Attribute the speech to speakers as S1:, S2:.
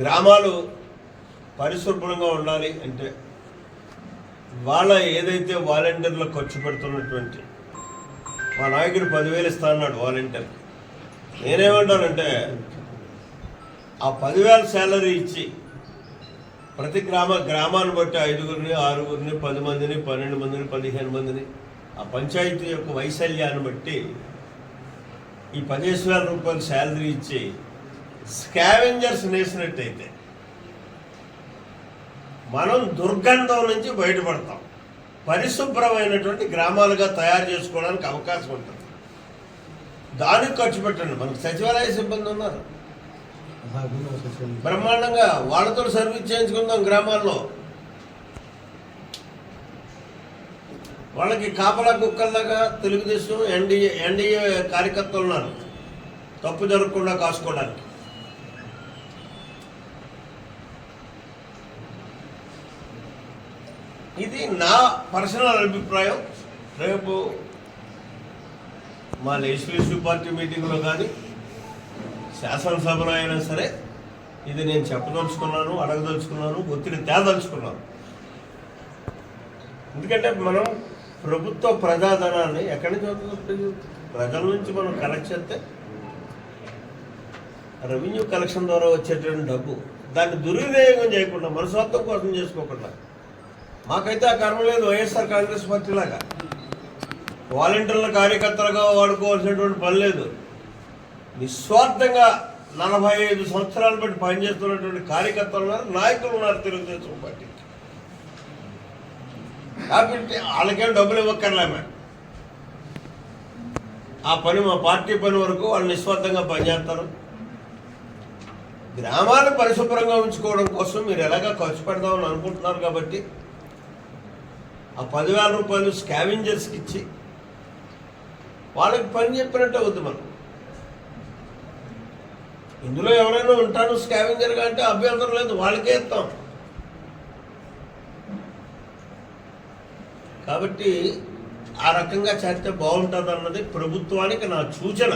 S1: గ్రామాలు పరిశుభ్రంగా ఉండాలి అంటే వాళ్ళ ఏదైతే వాలంటీర్లకు ఖర్చు పెడుతున్నటువంటి మా నాయకుడు 10,000 ఇస్తా అన్నాడు వాలంటీర్కి. నేనేమంటానంటే ఆ 10,000 శాలరీ ఇచ్చి ప్రతి గ్రామాన్ని బట్టి 5గురిని 6గురిని 10 మందిని 12 మందిని 15 మందిని ఆ పంచాయతీ యొక్క వైశల్యాన్ని బట్టి ఈ 15,000 రూపాయలు శాలరీ ఇచ్చి స్కావెంజర్స్ వేసినట్టయితే మనం దుర్గంధం నుంచి బయటపడతాం. పరిశుభ్రమైనటువంటి గ్రామాలుగా తయారు చేసుకోవడానికి అవకాశం ఉంటుంది. దానికి ఖర్చు పెట్టండి. మనకు సచివాలయ సిబ్బంది ఉన్నారు బ్రహ్మాండంగా, వాళ్ళతో సర్వీస్ చేయించుకుందాం. గ్రామాల్లో వాళ్ళకి కాపలా కుక్కల్లాగా తెలుగుదేశం ఎన్డీఏ కార్యకర్తలు ఉన్నారు తప్పు జరగకుండా కాసుకోవడానికి. ఇది నా పర్సనల్ అభిప్రాయం. రేపు మా లెజిస్లేటివ్ పార్టీ మీటింగ్లో కానీ శాసనసభలో అయినా సరే ఇది నేను చెప్పదలుచుకున్నాను, అడగదలుచుకున్నాను, ఒత్తిడి తేదలుచుకున్నాను. ఎందుకంటే మనం ప్రభుత్వ ప్రజాధనాన్ని ఎక్కడి నుంచి అవుతుంది? ప్రజల నుంచి మనం కలెక్ట్ చేస్తే రెవెన్యూ కలెక్షన్ ద్వారా వచ్చేటువంటి డబ్బు దాన్ని దుర్వినియోగం చేయకుండా మన స్వార్థం కోసం చేసుకోకుండా, మాకైతే ఆ కర్మ లేదు. వైఎస్ఆర్ కాంగ్రెస్ పార్టీ లాగా వాలంటీర్ల కార్యకర్తలుగా వాడుకోవాల్సినటువంటి పని లేదు. నిస్వార్థంగా 45 సంవత్సరాలు బట్టి పనిచేస్తున్నటువంటి కార్యకర్తలు ఉన్నారు, నాయకులు ఉన్నారు తెలుగుదేశం పార్టీకి. కాబట్టి వాళ్ళకేం డబ్బులు ఇవ్వక్కర్లేమే. ఆ పని మా పార్టీ పని వరకు వాళ్ళు నిస్వార్థంగా పనిచేస్తారు. గ్రామాన్ని పరిశుభ్రంగా ఉంచుకోవడం కోసం మీరు ఎలాగా ఖర్చు పెడదామని అనుకుంటున్నారు కాబట్టి ఆ 10,000 రూపాయలు స్కావెంజర్స్కి ఇచ్చి వాళ్ళకి పని చెప్పినట్టే వద్దు. మనం ఇందులో ఎవరైనా ఉంటాను స్కావెంజర్గా అంటే అభ్యంతరం లేదు, వాళ్ళకే ఇస్తాం. కాబట్టి ఆ రకంగా చేస్తే బాగుంటుంది అన్నది ప్రభుత్వానికి నా సూచన.